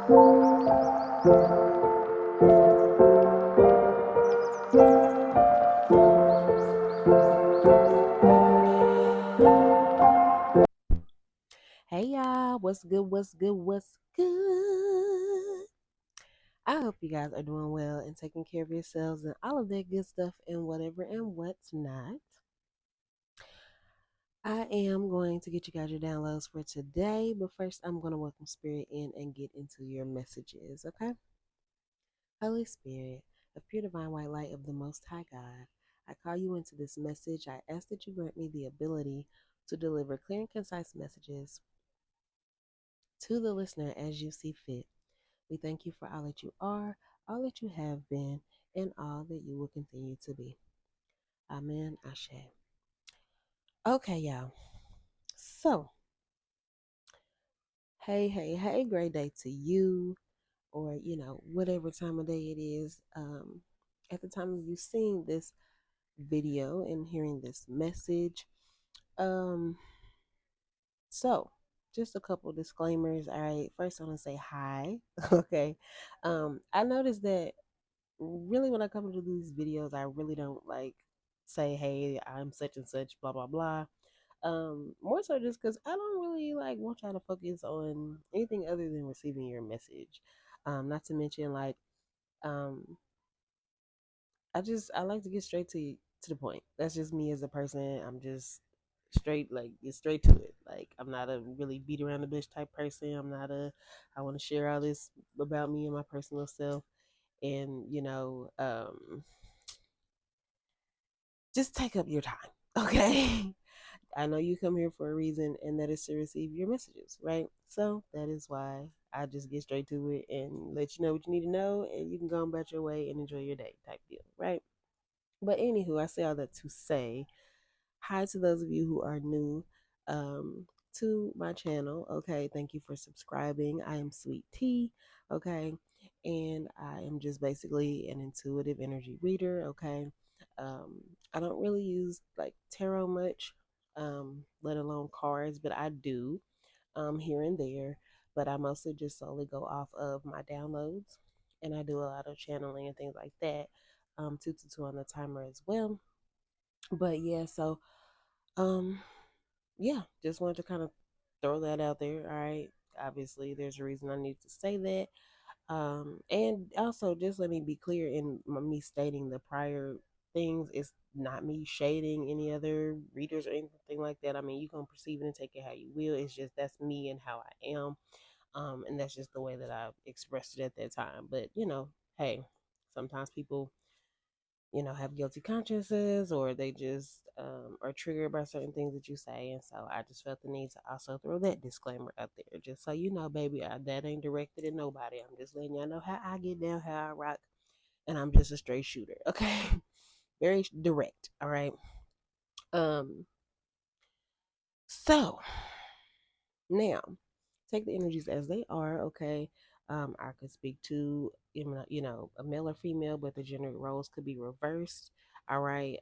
Hey y'all, what's good? What's good? What's good? I hope you guys are doing well and taking care of yourselves and all of that good stuff and whatever and what's not. I am going to get you guys your downloads for today, but first I'm going to welcome Spirit in and get into your messages, okay? Holy Spirit, of pure divine white light of the Most High God, I call you into this message. I ask that you grant me the ability to deliver clear and concise messages to the listener as you see fit. We thank you for all that you are, all that you have been, and all that you will continue to be. Amen. Ashe. Okay, y'all. So, hey, great day to you, or whatever time of day it is. At the time of you seeing this video and hearing this message. Um, so just a couple disclaimers. All right. First, I want to say hi. Okay. I noticed that really when I come to these videos, I really don't like say, hey, I'm such and such, blah blah blah. More so just because I don't really like want y'all to focus on anything other than receiving your message. Not to mention like um I like to get straight to the point. That's just me as a person. I'm just straight, like get straight to it. Like I'm not a really beat around the bush type person. I'm not a I want to share all this about me and my personal self and just take up your time. Okay. I know you come here for a reason, and that is to receive your messages, right? So that is why I just get straight to it and let you know what you need to know, and you can go about your way and enjoy your day, type deal, right? But anywho, I say all that to say hi to those of you who are new to my channel. Okay, thank you for subscribing. I am Sweet Tea. Okay, and I am just basically an intuitive energy reader. Okay, um, I don't really use like tarot much, let alone cards, but I do here and there. But I mostly just solely go off of my downloads, and I do a lot of channeling and things like that. 222 on the timer as well. But yeah, so um, yeah, just wanted to kind of throw that out there. All right. Obviously, there's a reason I need to say that. And also just let me be clear in me stating the prior things. It's not me shading any other readers or anything like that. I mean, you can perceive it and take it how you will. It's just that's me and how I am. And that's just the way that I expressed it at that time. But hey, sometimes people have guilty consciences or they just are triggered by certain things that you say. And so I just felt the need to also throw that disclaimer out there. Just so you know, baby, that ain't directed at nobody. I'm just letting y'all know how I get down, how I rock. And I'm just a straight shooter. Okay. Very direct. All right. Um, so now take the energies as they are. Okay. I could speak to a male or female, but the gender roles could be reversed. All right.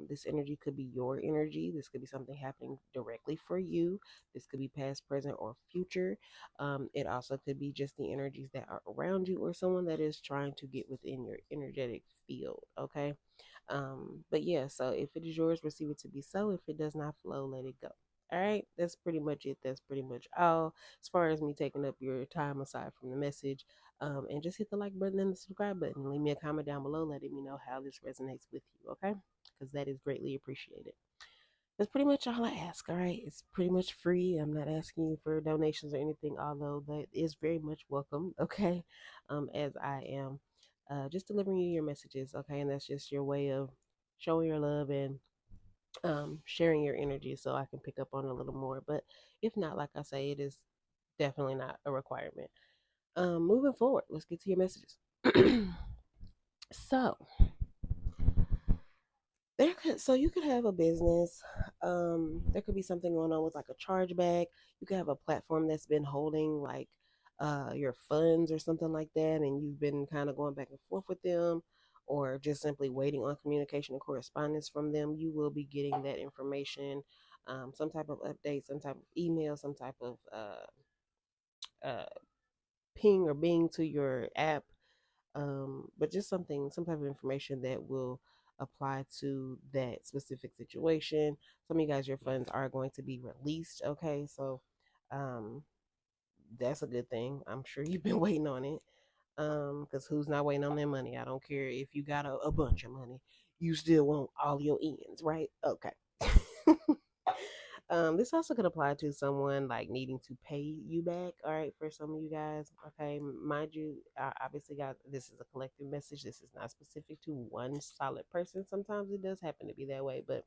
This energy could be your energy. This could be something happening directly for you. This could be past, present, or future. It also could be just the energies that are around you or someone that is trying to get within your energetic field. Okay. But yeah, so if it is yours, receive it to be so. If it does not flow, let it go. All right, that's pretty much it. That's pretty much all as far as me taking up your time aside from the message. And just hit the like button and the subscribe button. Leave me a comment down below letting me know how this resonates with you, okay? Because that is greatly appreciated. That's pretty much all I ask, all right? It's pretty much free. I'm not asking you for donations or anything, although that is very much welcome, okay? As I am just delivering you your messages, okay? And that's just your way of showing your love and sharing your energy so I can pick up on a little more. But if not, like I say, it is definitely not a requirement. Moving forward, let's get to your messages. So so you could have a business. There could be something going on with like a chargeback. You could have a platform that's been holding like your funds or something like that, and you've been kind of going back and forth with them, or just simply waiting on communication and correspondence from them. You will be getting that information, some type of update, some type of email, some type of ping or bing to your app, but just some type of information that will apply to that specific situation. Some of you guys, your funds are going to be released. Okay, so um, that's a good thing. I'm sure you've been waiting on it. Because who's not waiting on their money? I don't care if you got a bunch of money, you still want all your ends, right? Okay. This also could apply to someone like needing to pay you back. All right, for some of you guys. Okay, mind you, obviously, guys, this is a collective message. This is not specific to one solid person. Sometimes it does happen to be that way, but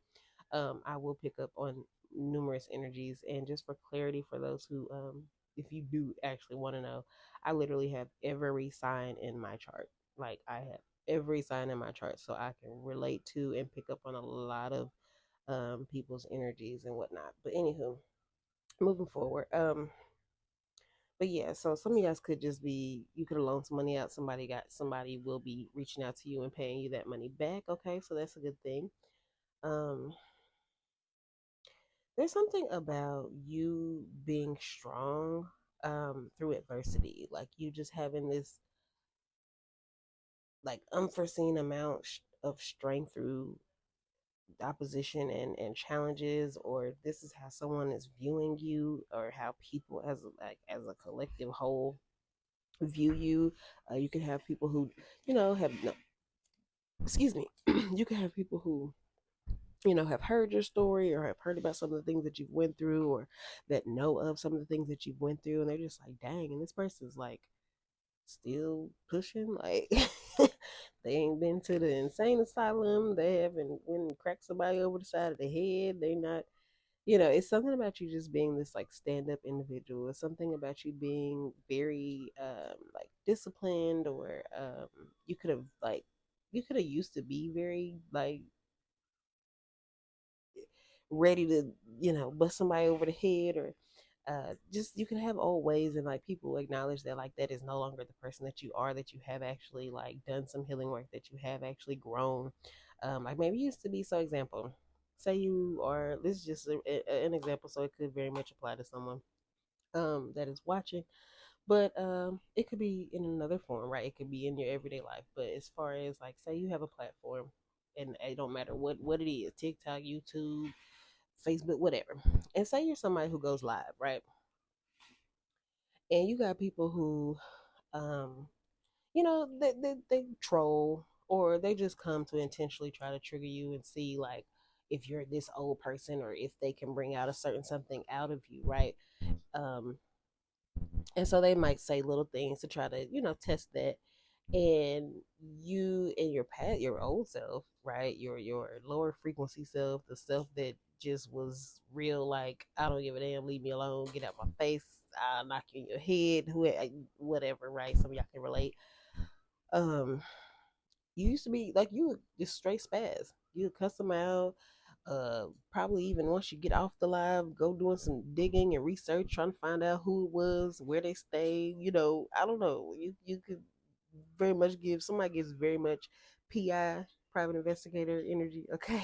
I will pick up on numerous energies. And just for clarity, for those who, if you do actually want to know, I literally have every sign in my chart. Like I have every sign in my chart, so I can relate to and pick up on a lot of people's energies and whatnot. But anywho, moving forward, but yeah, so some of you guys could just be, you could have loaned some money out. Somebody will be reaching out to you and paying you that money back. Okay, so that's a good thing. Um, there's something about you being strong through adversity, like you just having this like unforeseen amount of strength through opposition and challenges, or this is how someone is viewing you, or how people as like as a collective whole view you. You can have people who, have no, excuse me, you can have people who, have heard your story or have heard about some of the things that you've went through, or that know of some of the things that you've went through, and they're just like, dang, and this person's like still pushing, like they ain't been to the insane asylum, they haven't went and cracked somebody over the side of the head, they not, it's something about you just being this like stand-up individual. It's something about you being very like disciplined, or you could have like you could have used to be very like ready to, bust somebody over the head, or just you can have old ways, and like people acknowledge that like that is no longer the person that you are, that you have actually like done some healing work, that you have actually grown. Like maybe you used to be, so example, say you are, this is just an example, so it could very much apply to someone that is watching, but it could be in another form, right? It could be in your everyday life, but as far as like, say you have a platform, and it don't matter what it is, TikTok, YouTube, Facebook, whatever. And say you're somebody who goes live, right? And you got people who, um, they troll, or they just come to intentionally try to trigger you and see like if you're this old person, or if they can bring out a certain something out of you, right? Um, and so they might say little things to try to, test that. And you and your old self, right, your lower frequency self, the self that just was real, like, I don't give a damn, leave me alone, get out my face, I'll knock you in your head, whatever, right? Some of y'all can relate. um you used to be like, you would just straight spaz, you would cuss them out. Probably even once you get off the live, go doing some digging and research, trying to find out who it was, where they stay. I don't know. You could very much give, somebody gives very much PI, private investigator energy. Okay.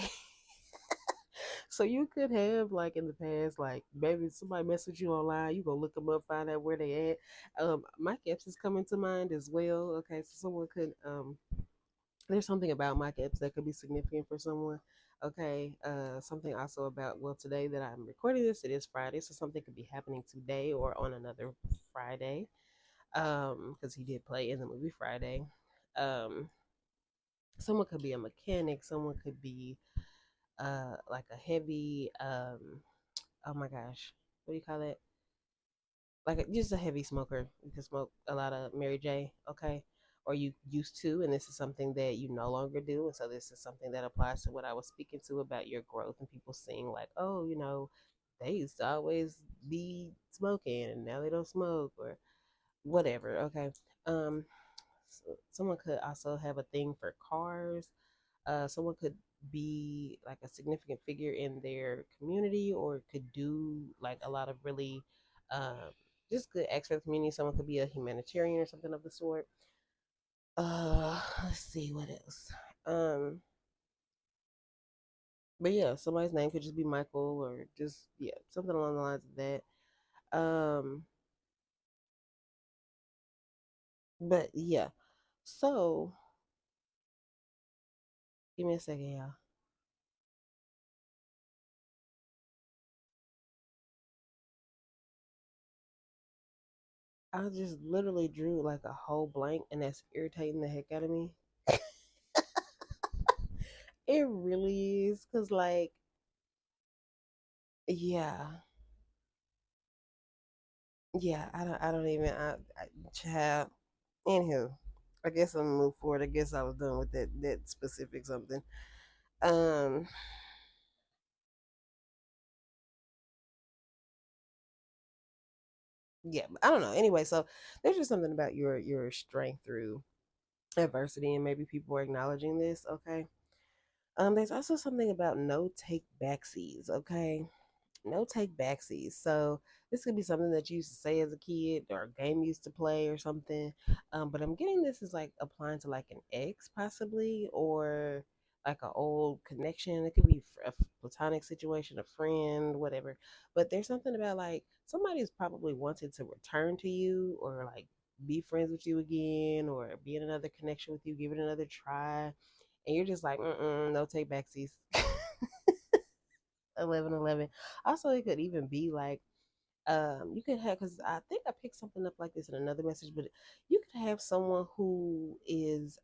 So you could have like in the past, like maybe somebody message you online, you go look them up, find out where they at. My caps is coming to mind as well. Okay, so someone could there's something about my caps that could be significant for someone. Okay, something also about, well, today that I'm recording this, it is Friday, so something could be happening today or on another Friday. Because he did play in the movie Friday. Um, someone could be a mechanic. Someone could be like a heavy oh my gosh, what do you call it? Like just a heavy smoker. You can smoke a lot of Mary J. Okay, or you used to, and this is something that you no longer do. And so this is something that applies to what I was speaking to about your growth, and people seeing like, oh, they used to always be smoking and now they don't smoke, or whatever. Okay. Um, someone could also have a thing for cars. Someone could be like a significant figure in their community, or could do like a lot of really um, just good acts for the community. Someone could be a humanitarian or something of the sort. Let's see what else. Um, but yeah, somebody's name could just be Michael, or just, yeah, something along the lines of that. Um, But yeah. So give me a second, y'all. I just literally drew like a whole blank, and that's irritating the heck out of me. It really is, cause like, yeah, yeah. I don't even. Child. Anywho, I guess I'm gonna move forward. I guess I was done with that specific something. Um, yeah, but I don't know. Anyway, so there's just something about your strength through adversity, and maybe people are acknowledging this. Okay. There's also something about no take backsies. Okay, no take backsies. So this could be something that you used to say as a kid or a game you used to play or something. But I'm getting this is like applying to like an ex possibly, or like an old connection. It could be a platonic situation, a friend, whatever. But there's something about like somebody's probably wanted to return to you or like be friends with you again or be in another connection with you, give it another try. And you're just like, no take backsies. 1111. Also, it could even be like, you could have, because I think I picked something up like this in another message, but you could have someone who is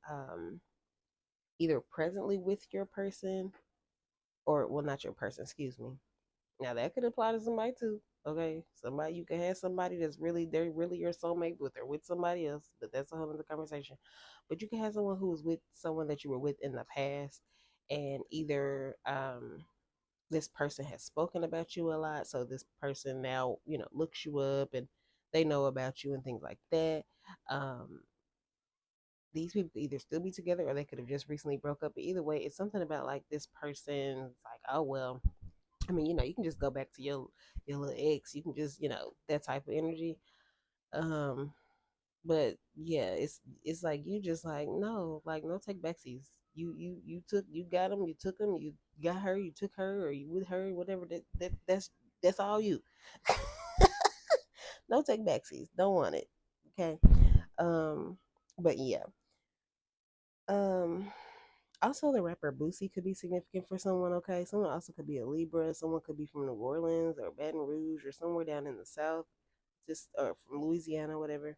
either presently with your person, or well, not your person, excuse me. Now that could apply to somebody too. Okay, somebody, you could have somebody that's really, they're really your soulmate, but they're with somebody else. But that's a whole other conversation. But you can have someone who was with someone that you were with in the past, and either this person has spoken about you a lot, so this person now looks you up and they know about you and things like that. um these people could either still be together or they could have just recently broke up, but either way it's something about like this person's like, oh well, I mean, you can just go back to your little ex, you can just that type of energy. um but yeah, it's like you just like, no, like no take backsies. You got him, you took him, you got her, you took her, or you with her, whatever. That's all you. No take backsies. Don't want it. Okay. Um. But yeah. Um. Also, the rapper Boosie could be significant for someone. Okay. Someone also could be a Libra. Someone could be from New Orleans or Baton Rouge or somewhere down in the South, just or from Louisiana, whatever.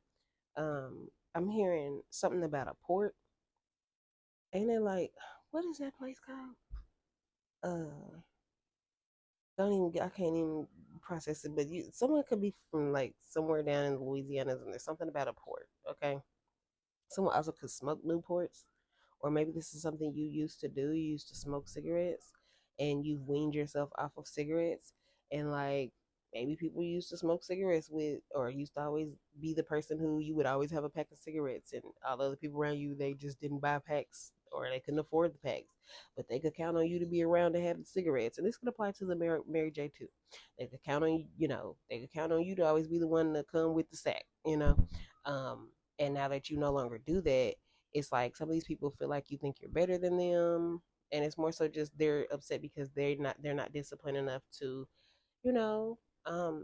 I'm hearing something about a port. Ain't it like, what is that place called? Don't even I can't even process it. But someone could be from like somewhere down in Louisiana, and there's something about a port. Okay, someone also could smoke Newports, or maybe this is something you used to do. You used to smoke cigarettes, and you've weaned yourself off of cigarettes, and like maybe people you used to smoke cigarettes with, or used to always be the person who you would always have a pack of cigarettes, and all the other people around you, they just didn't buy packs or they couldn't afford the packs, but they could count on you to be around to have the cigarettes. And this could apply to the Mary J too. They could count on they could count on you to always be the one to come with the sack. Um, and now that you no longer do that, it's like some of these people feel like you think you're better than them, and it's more so just they're upset because they're not disciplined enough to, you know,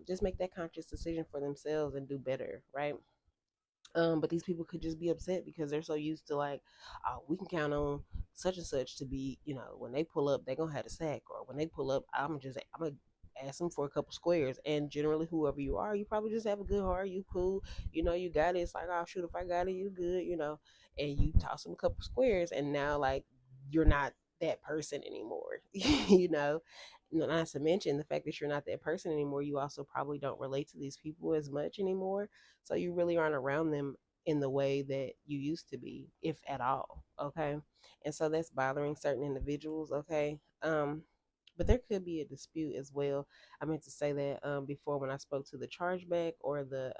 just make that conscious decision for themselves and do better, right? But these people could just be upset because they're so used to like, oh, we can count on such and such to be, when they pull up, they're gonna have a sack, or when they pull up, I'm gonna ask them for a couple squares. And generally, whoever you are, you probably just have a good heart, you cool, you got it. It's like, oh shoot, if I got it, you good. And you toss them a couple squares, and now like you're not that person anymore, you know. Not to mention the fact that you're not that person anymore, you also probably don't relate to these people as much anymore, so you really aren't around them in the way that you used to be, if at all. Okay. And so that's bothering certain individuals. Okay. But there could be a dispute as well. I meant to say that before when I spoke to the chargeback or the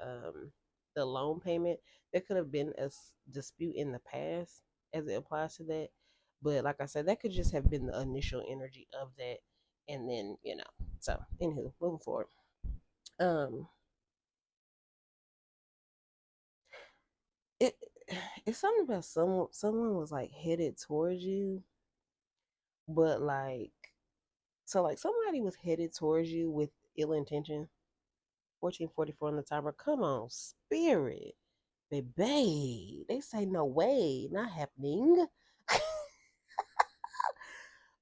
loan payment, there could have been a dispute in the past as it applies to that. But like I said, that could just have been the initial energy of that, and then So anywho, moving forward. Um, it it's something about someone was like headed towards you, but like, so like somebody was headed towards you with ill intention. 1444 on the timer. Come on, spirit. Baby, they say no way, not happening.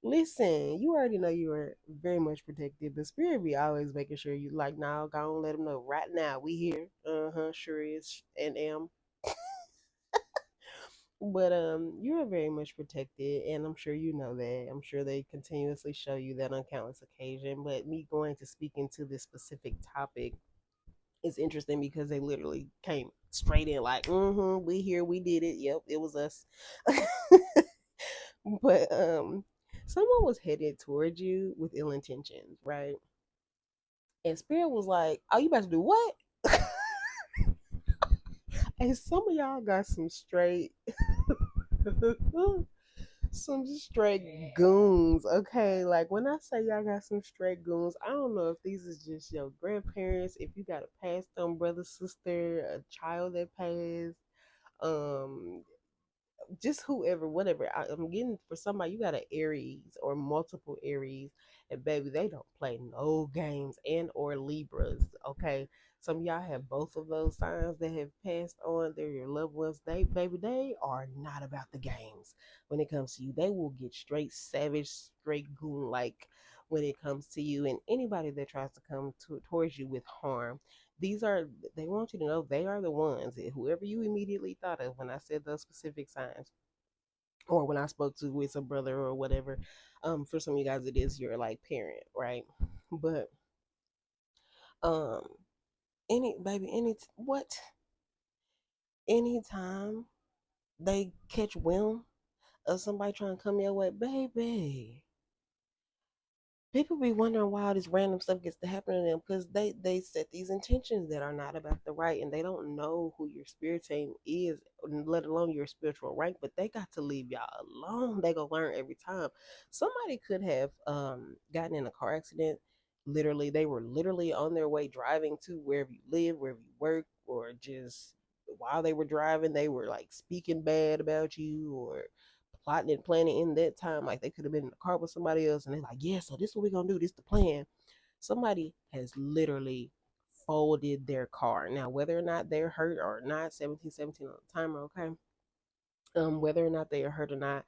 Listen, you already know you are very much protected. The spirit be always making sure you like, now, go on, let them know right now we here. Sure is and am. But you are very much protected, and I'm sure you know that. I'm sure they continuously show you that on countless occasion. But me going to speak into this specific topic is interesting because they literally came straight in like, we here, we did it. Yep, it was us. But someone was headed towards you with ill intentions, right? And spirit was like, "Oh, you about to do what?" And some of y'all got some straight some straight goons, okay? Like when I say y'all got some straight goons, I don't know if these is just your grandparents, if you got a passed on brother, sister, a child that passed, um, just whoever, whatever. I'm getting for somebody, you got an Aries or multiple Aries, and baby, they don't play no games, and or Libras. Okay, some of y'all have both of those signs that have passed on. They're your loved ones. They, baby, they are not about the games when it comes to you. They will get straight savage, straight goon like when it comes to you, and anybody that tries to come towards you with harm. These are, they want you to know they are the ones, whoever you immediately thought of when I said those specific signs, or when I spoke to with a brother or whatever. For some of you guys, it is your like parent, right? But um, any baby, what, anytime they catch wind of somebody trying to come your way, baby, people be wondering why all this random stuff gets to happen to them because they set these intentions that are not about the right, and they don't know who your spirit team is, let alone your spiritual rank. But they got to leave y'all alone. They gonna learn every time. Somebody could have gotten in a car accident. Literally, they were literally on their way driving to wherever you live, wherever you work, or just while they were driving they were like speaking bad about you, or plotting and planning in that time. Like they could have been in the car with somebody else, and they're like, "Yeah, so this is what we're gonna do. This is the plan." Somebody has literally folded their car. Now, whether or not they're hurt or not, 1717 on the timer, okay. Whether or not they are hurt or not,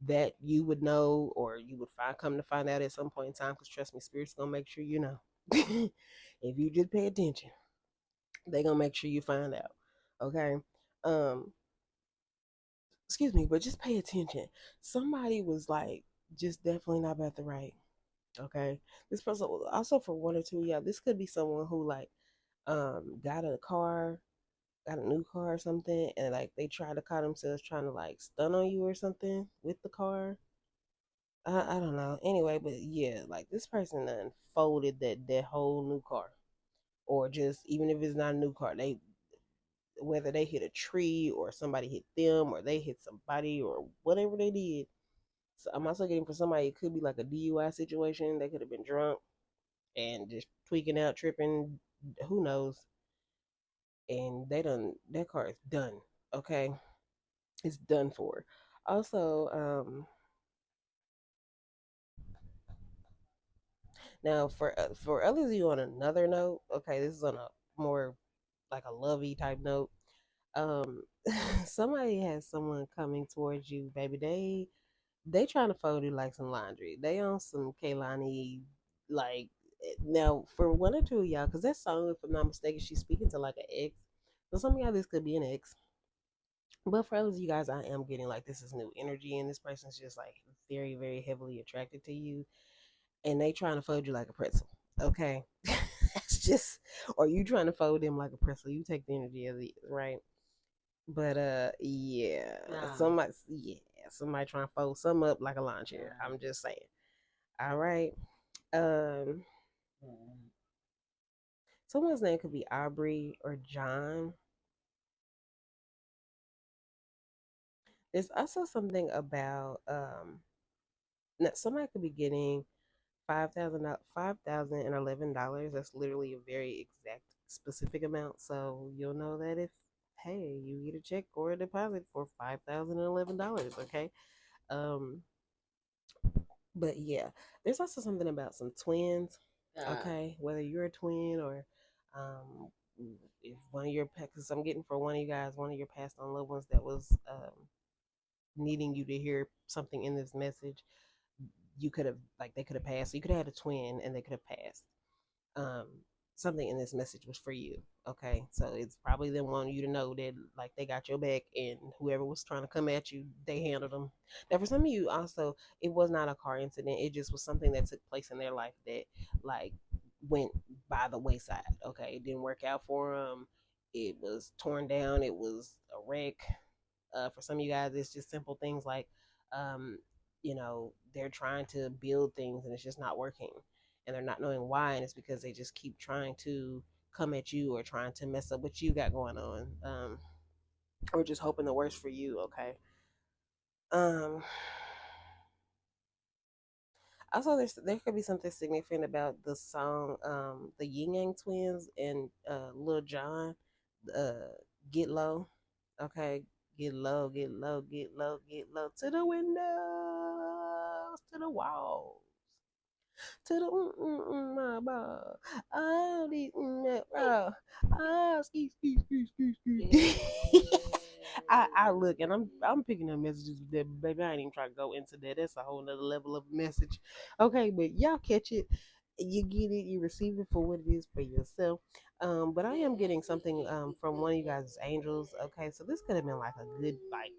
that you would know, or you would come to find out at some point in time. Because trust me, spirit's gonna make sure you know. If you just pay attention, they gonna make sure you find out. Okay. Um, excuse me, but just pay attention. Somebody was like, just definitely not about the right. Okay, this person also for one or two, yeah, this could be someone who like got a car, got a new car or something, and like they try to call themselves trying to like stun on you or something with the car. I don't know. Anyway, but yeah, like this person unfolded that whole new car, or just even if it's not a new car, they, whether they hit a tree or somebody hit them or they hit somebody or whatever they did. So I'm also getting for somebody, it could be like a DUI situation. They could have been drunk and just tweaking out, tripping, who knows? And they done, that car is done. Okay, it's done for. Also, now for others of you on another note, okay, this is on a more like a lovey type note. Um, somebody has someone coming towards you, baby. They trying to fold you like some laundry. They on some Kaylani, like, now for one or two of y'all, because that song, if I'm not mistaken, she's speaking to like an ex. So some of y'all, this could be an ex. But for others of you guys, I am getting like this is new energy, and this person's just like very, very heavily attracted to you, and they trying to fold you like a pretzel. Okay, that's just, or you trying to fold them like a pretzel. You take the energy of the right. But yeah, somebody trying to fold some up like a lawn chair. I'm just saying. All right. Um, someone's name could be Aubrey or John. There's also something about now somebody could be getting $5,011. That's literally a very exact specific amount. So you'll know that if, hey, you get a check or a deposit for $5,011. Okay. Um, but yeah, there's also something about some twins. Okay, whether you're a twin or if one of your because I'm getting for one of you guys, one of your passed on loved ones that was needing you to hear something in this message, you could have like they could have passed. So you could have had a twin and they could have passed. Um, Something in this message was for you. Okay, so it's probably them wanting you to know that like they got your back, and whoever was trying to come at you, they handled them. Now, for some of you, also, it was not a car incident. It just was something that took place in their life that like went by the wayside. Okay, it didn't work out for them. It was torn down. It was a wreck. For some of you guys, it's just simple things like, um, they're trying to build things and it's just not working, and they're not knowing why, and it's because they just keep trying to come at you or trying to mess up what you got going on, or just hoping the worst for you. Okay. Um, Also, there could be something significant about the song, the Yin Yang Twins and Lil Jon, uh, "Get Low." Okay, get low, get low, get low, get low to the windows, to the walls, to the my ball. Oh, these bro. Oh, ski, ski, ski, ski, ski. I look and I'm picking up messages that baby. I ain't even trying to go into that. That's a whole nother level of message. Okay, but y'all catch it. You get it. You receive it for what it is for yourself. But I am getting something from one of you guys' angels. Okay, so this could have been like a good like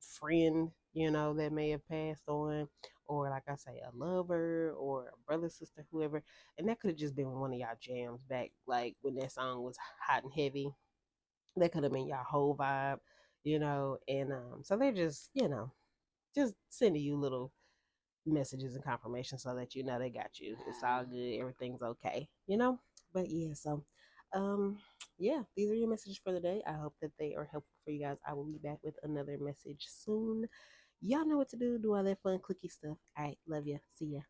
friend, that may have passed on, or like I say, a lover or a brother, sister, whoever, and that could have just been one of y'all jams back like when that song was hot and heavy. That could have been y'all whole vibe, and so they're just just sending you little messages and confirmation so that they got you. It's all good. Everything's okay. But yeah, so yeah, these are your messages for the day. I hope that they are helpful for you guys. I will be back with another message soon. Y'all know what to do. Do all that fun clicky stuff. All right, love ya. See ya.